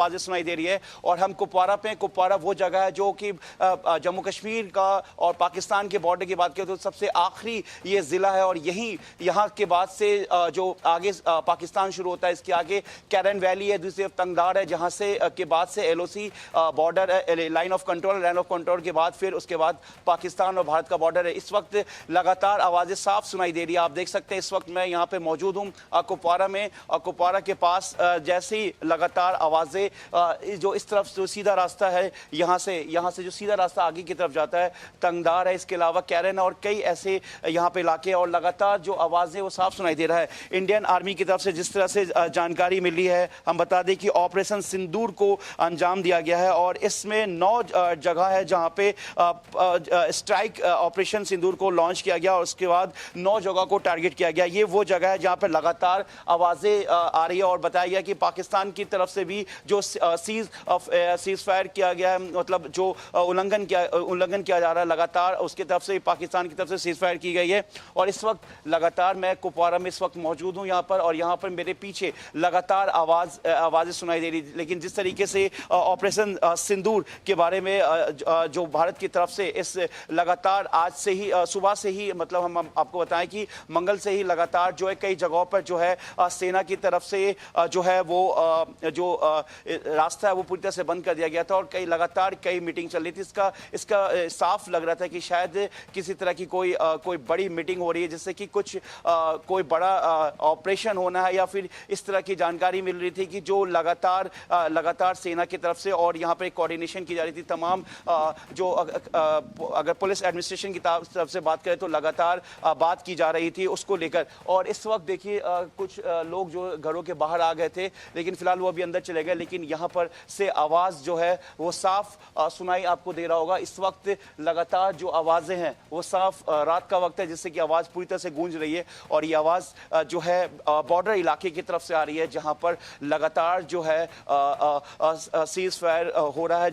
आवाजें सुनाई दे रही है। और हम कुपवारा पे, कुपवारा वो जगह है जो कि जम्मू कश्मीर का और पाकिस्तान के बॉर्डर की बात करें तो सबसे आखिरी ये जिला है। और यही यहाँ के बाद से जो आगे पाकिस्तान शुरू होता है, इसके आगे कैरन वैली है, दूसरी तरफ तंगदार है, जहाँ से के बाद से LOC border line of control के बाद फिर उसके बाद पाकिस्तान और भारत का बॉर्डर है। इस वक्त लगातार आवाजें साफ सुनाई दे रही है। आप देख सकते हैं इस वक्त मैं यहाँ पे मौजूद हूँ कुपवारा में, कुपवारा के पास जैसे ही लगातार आवाजें जो इस तरफ जो सीधा रास्ता है, यहाँ से जो सीधा रास्ता आगे की तरफ जाता है, तंगदार है, इसके अलावा कैरन और कई ऐसे यहाँ पे इलाके, और लगातार जो आवाजें वो साफ सुनाई दे रहा है। इंडियन आर्मी की तरफ से जिस तरह से जानकारी मिली है, हम बता दें कि ऑपरेशन सिंदूर को अंजाम दिया गया है और इसमें 9 जगह है जहाँ पे स्ट्राइक ऑपरेशन सिंदूर को लॉन्च किया गया और उसके बाद 9 जगह को टारगेट किया गया। ये वो जगह है जहाँ पे लगातार आवाजें आ रही है और बताया गया कि पाकिस्तान की तरफ से भी जो सीज फायर किया गया है, मतलब जो उल्लंघन किया जा रहा है लगातार, उसकी तरफ से पाकिस्तान की तरफ से सीज फायर की गई है। और इस वक्त लगातार मैं कुपवारा में इस वक्त मौजूद हूं यहाँ पर, और यहाँ पर मेरे पीछे लगातार आवाजें सुनाई दे रही। लेकिन जिस तरीके से ऑपरेशन सिंदूर के बारे में जो भारत की तरफ से इस लगातार आज से ही सुबह से ही, मतलब हम आपको बताएं कि मंगल से ही लगातार जो है कई जगहों पर जो है सेना की तरफ से जो है वो जो रास्ता है वो पूरी तरह से बंद कर दिया गया था और लगातार कई मीटिंग चल रही थी। इसका साफ लग रहा था कि शायद किसी तरह की कोई बड़ी मीटिंग हो रही है, जिससे कि कोई बड़ा ऑपरेशन होना है, या फिर इस तरह की जानकारी मिल रही थी कि जो लगातार सेना की तरफ से और यहाँ पर कोऑर्डिनेशन की जा रही थी तमाम जो अगर पुलिस एडमिनिस्ट्रेशन की तरफ से बात करें तो लगातार बात की जा रही थी उसको लेकर। और इस वक्त देखिए कुछ लोग जो घरों के बाहर आ गए थे, लेकिन फिलहाल वो अभी अंदर चले गए, लेकिन यहाँ पर से आवाज जो है वो साफ सुनाई आपको दे रहा होगा। इस वक्त लगातार जो आवाजें हैं वो साफ, रात का वक्त है जिससे कि आवाज पूरी तरह से गूंज रही है और ये आवाज जो है बॉर्डर इलाके की तरफ से आ रही है, जहां पर लगातार जो है सीज फायर हो रहा है,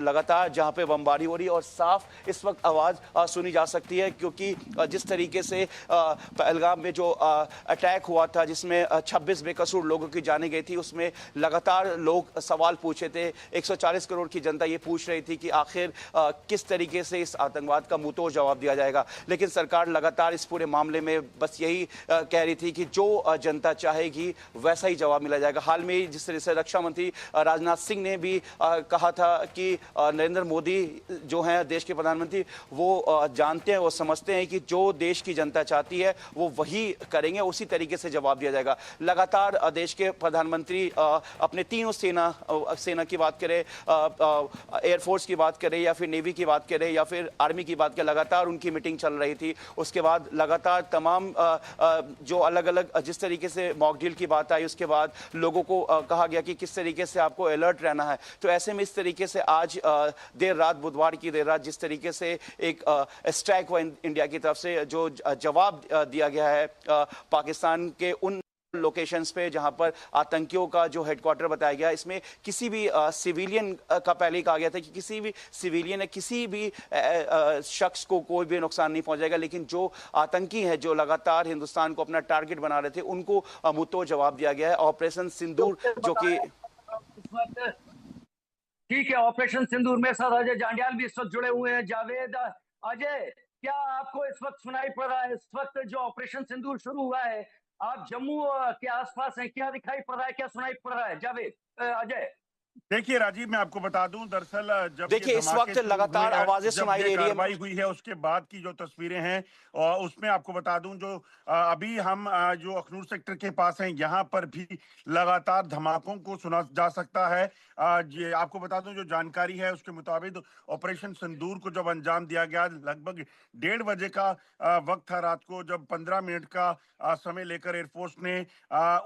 लगातार जहां पे बमबारी हो रही है और साफ इस वक्त आवाज सुनी जा सकती है। क्योंकि जिस तरीके से पहलगाम में जो अटैक हुआ था जिसमें 26 बेकसूर लोगों की जाने गई थी, उसमें लगातार लोग सवाल पूछे थे। 140 करोड़ की जनता ये पूछ रही थी कि आखिर किस तरीके से इस आतंकवाद का मुंहतोड़ जवाब दिया जाएगा। लेकिन सरकार लगातार इस पूरे मामले में बस यही कह रही थी कि जो जनता चाहेगी वैसा ही जवाब मिला जाएगा। हाल में जिस तरह से रक्षा मंत्री राजनाथ सिंह ने भी कहा था कि नरेंद्र मोदी जो हैं देश के प्रधानमंत्री, वो जानते हैं, वो समझते हैं कि जो देश की जनता चाहती है वो वही करेंगे, उसी तरीके से जवाब दिया जाएगा। लगातार देश के प्रधानमंत्री अपने तीनों सेना की बात करें, एयरफोर्स की बात करें या फिर नेवी की बात करें या फिर आर्मी की बात करें, लगातार उनकी मीटिंग चल रही थी। उसके बाद लगातार तमाम जो अलग अलग जिस तरीके से मॉकड्रिल की बात आई, उसके बाद लोगों को कहा गया कि किस तरीके से आपको अलर्ट रहना है। तो ऐसे में इस तरीके से आज देर रात, बुधवार की देर रात, जिस तरीके से एक स्ट्राइक हुआ इंडिया की तरफ से, जो जवाब दिया गया है पाकिस्तान के उन लोकेशंस पे जहां पर आतंकियों का जो हेडक्वार्टर बताया गया, इसमें किसी भी सिविलियन का पहले ही कहा गया था कि किसी भी सिविलियन या किसी भी शख्स को कोई भी नुकसान नहीं पहुंचाएगा। लेकिन जो आतंकी हैं जो लगातार हिंदुस्तान को अपना टारगेट बना रहे थे, उनको मुंहतोड़ जवाब दिया गया है। ऑपरेशन सिंदूर जो कि ठीक है, ऑपरेशन सिंदूर में साथ अजय जांडियाल भी इस वक्त जुड़े हुए हैं। जावेद, अजय, क्या आपको इस वक्त सुनाई पड़ रहा है? इस वक्त जो ऑपरेशन सिंदूर शुरू हुआ है, आप जम्मू के आसपास हैं, क्या दिखाई पड़ रहा है, क्या सुनाई पड़ रहा है? जावेद, अजय। देखिए राजीव, मैं आपको बता दूं, दरअसल जब देखिए इस वक्त लगातार आवाजें सुनाई दे रही है। कार्रवाई हुई है उसके बाद की जो तस्वीरें हैं, और उसमें आपको बता दूं जो अभी हम जो अखनूर सेक्टर के पास हैं, यहाँ पर भी लगातार धमाकों को सुना जा सकता है। ये आपको बता दूं, जो जानकारी है उसके मुताबिक ऑपरेशन सिंदूर को जब अंजाम दिया गया, लगभग 1:30 बजे का वक्त था रात को, जब 15 मिनट का समय लेकर एयरफोर्स ने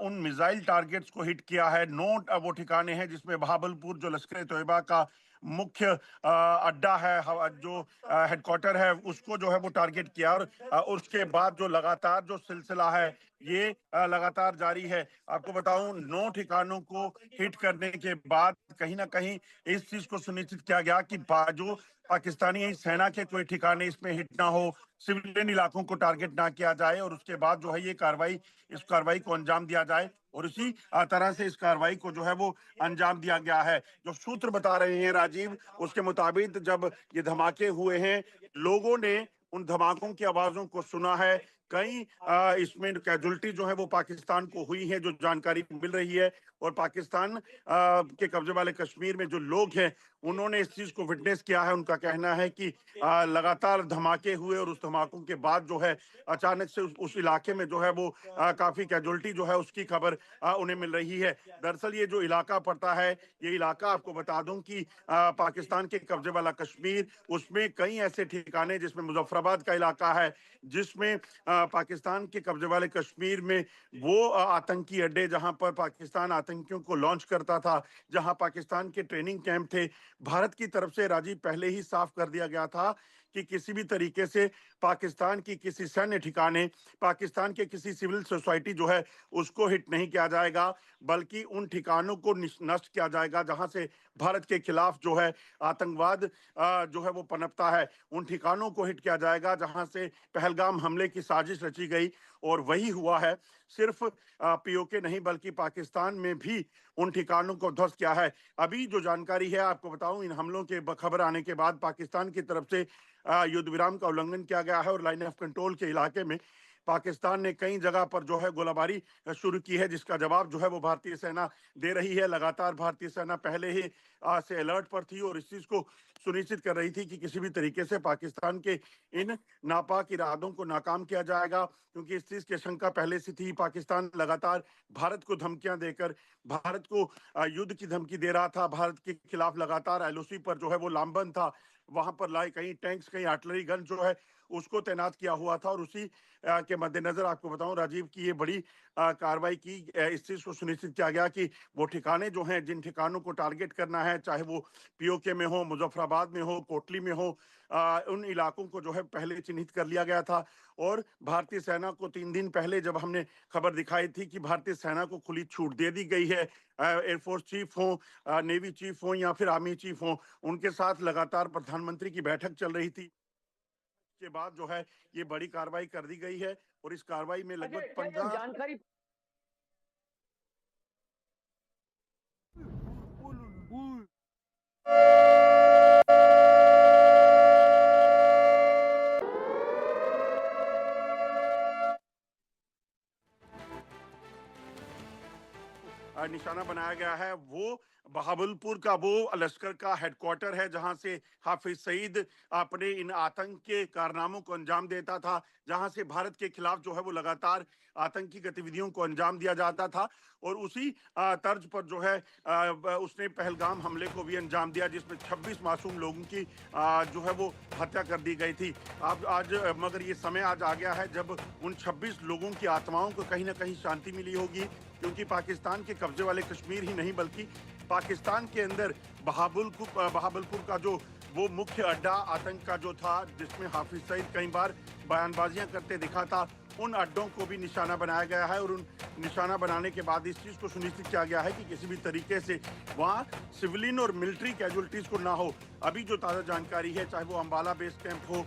उन मिसाइल टारगेट्स को हिट किया है। 9 वो ठिकाने हैं जिसमें बहावलपुर जो लश्कर-ए-तोयबा का मुख्य अड्डा है, जो हेडक्वार्टर है, उसको जो है वो टारगेट किया। और उसके बाद जो लगातार जो सिलसिला है ये लगातार जारी है। आपको बताऊं 9 ठिकानों को हिट करने के बाद कहीं ना कहीं इस चीज को सुनिश्चित किया गया कि जो पाकिस्तानी सेना के कोई ठिकाने इसमें हिट ना हो, सिविलियन इलाकों को टारगेट ना किया जाए, और उसके बाद जो है ये कार्रवाई, इस कार्रवाई को अंजाम दिया जाए। और इसी तरह से इस कार्रवाई को जो है वो अंजाम दिया गया है। जो सूत्र बता रहे हैं राजीव, उसके मुताबिक जब ये धमाके हुए हैं, लोगों ने उन धमाकों की आवाजों को सुना है। कई इसमें कैजुअल्टी जो है वो पाकिस्तान को हुई है, जो जानकारी मिल रही है। और पाकिस्तान के कब्जे वाले कश्मीर में जो लोग हैं, उन्होंने इस चीज को विटनेस किया है। उनका कहना है कि लगातार धमाके हुए और उस धमाकों के बाद जो है अचानक से उस इलाके में जो है वो काफी कैजुअल्टी जो है उसकी खबर उन्हें मिल रही है। दरअसल ये जो इलाका पड़ता है, ये इलाका आपको बता दूं कि पाकिस्तान के कब्जे वाला कश्मीर, उसमें कई ऐसे ठिकाने, जिसमें मुजफ्फराबाद का इलाका है, जिसमें पाकिस्तान के कब्जे वाले कश्मीर में वो आतंकी अड्डे जहां पर पाकिस्तान आतंकियों को लॉन्च करता था, जहां पाकिस्तान के ट्रेनिंग कैंप थे, भारत की तरफ से राजीव पहले ही साफ कर दिया गया था कि किसी भी तरीके से पाकिस्तान की किसी सैन्य ठिकाने, पाकिस्तान के किसी सिविल सोसाइटी जो है उसको हिट नहीं किया जाएगा, बल्कि उन ठिकानों को नष्ट किया जाएगा जहां से भारत के खिलाफ जो है आतंकवाद जो है वो पनपता है। उन ठिकानों को हिट किया जाएगा जहां से पहलगाम हमले की साजिश रची गई, और वही हुआ है। सिर्फ पीओके नहीं बल्कि पाकिस्तान में भी उन ठिकानों को ध्वस्त किया है। अभी जो जानकारी है आपको बताऊं, इन हमलों के खबर आने के बाद पाकिस्तान की तरफ से युद्ध विराम का उल्लंघन किया गया है, और लाइन ऑफ कंट्रोल के इलाके में पाकिस्तान ने कई जगह पर जो है गोलाबारी शुरू की है, जिसका जवाब जो है वो भारतीय सेना दे रही है। लगातार भारतीय सेना पहले ही से अलर्ट पर थी और इस चीज को सुनिश्चित कर रही थी कि किसी भी तरीके से पाकिस्तान के इन नापाक इरादों को नाकाम किया जाएगा, क्योंकि इस चीज की शंका पहले से थी। पाकिस्तान लगातार भारत को धमकियां देकर भारत को युद्ध की धमकी दे रहा था। भारत के खिलाफ लगातार एलओसी पर जो है वो लामबंद था, वहां पर लाए कई टैंक्स, कई आर्टिलरी गन जो है उसको तैनात किया हुआ था। और उसी के मद्देनजर आपको बताऊं राजीव की ये बड़ी कार्रवाई की, इस चीज को सुनिश्चित किया गया कि वो ठिकाने जो हैं, जिन ठिकानों को टारगेट करना है, चाहे वो पीओके में हो, मुजफ्फराबाद में हो, कोटली में हो, उन इलाकों को जो है पहले चिन्हित कर लिया गया था। और भारतीय सेना को 3 दिन पहले जब हमने खबर दिखाई थी कि भारतीय सेना को खुली छूट दे दी गई है, एयरफोर्स चीफ हो, नेवी चीफ हो या फिर आर्मी चीफ हो, उनके साथ लगातार प्रधानमंत्री की बैठक चल रही थी। के बाद जो है ये बड़ी कार्रवाई कर दी गई है, और इस कार्रवाई में लगभग 15 जानकारी निशाना बनाया गया है। वो बहावलपुर का वो लश्कर का हेडक्वार्टर है, जहां से हाफिज सईद अपने इन आतंक के कारनामों को अंजाम देता था, जहां से भारत के खिलाफ जो है वो लगातार आतंकी गतिविधियों को अंजाम दिया जाता था। और उसी तर्ज पर जो है उसने पहलगाम हमले को भी अंजाम दिया, जिसमें 26 मासूम लोगों की जो है वो हत्या कर दी गई थी। अब आज मगर ये समय आज आ गया है जब उन 26 लोगों की आत्माओं को कहीं ना कहीं शांति मिली होगी, क्योंकि पाकिस्तान के कब्जे वाले कश्मीर ही नहीं बल्कि पाकिस्तान के अंदर बहावलपुर का जो वो मुख्य अड्डा आतंक का जो था, जिसमें हाफिज सईद कई बार बयानबाजियां करते दिखा था, उन अड्डों को भी निशाना बनाया गया है। और उन निशाना बनाने के बाद इस चीज को सुनिश्चित किया गया है कि किसी भी तरीके से वहां सिविलियन और मिलिट्री कैजुअलिटीज को ना हो। अभी जो ताजा जानकारी है, चाहे वो अंबाला बेस कैंप हो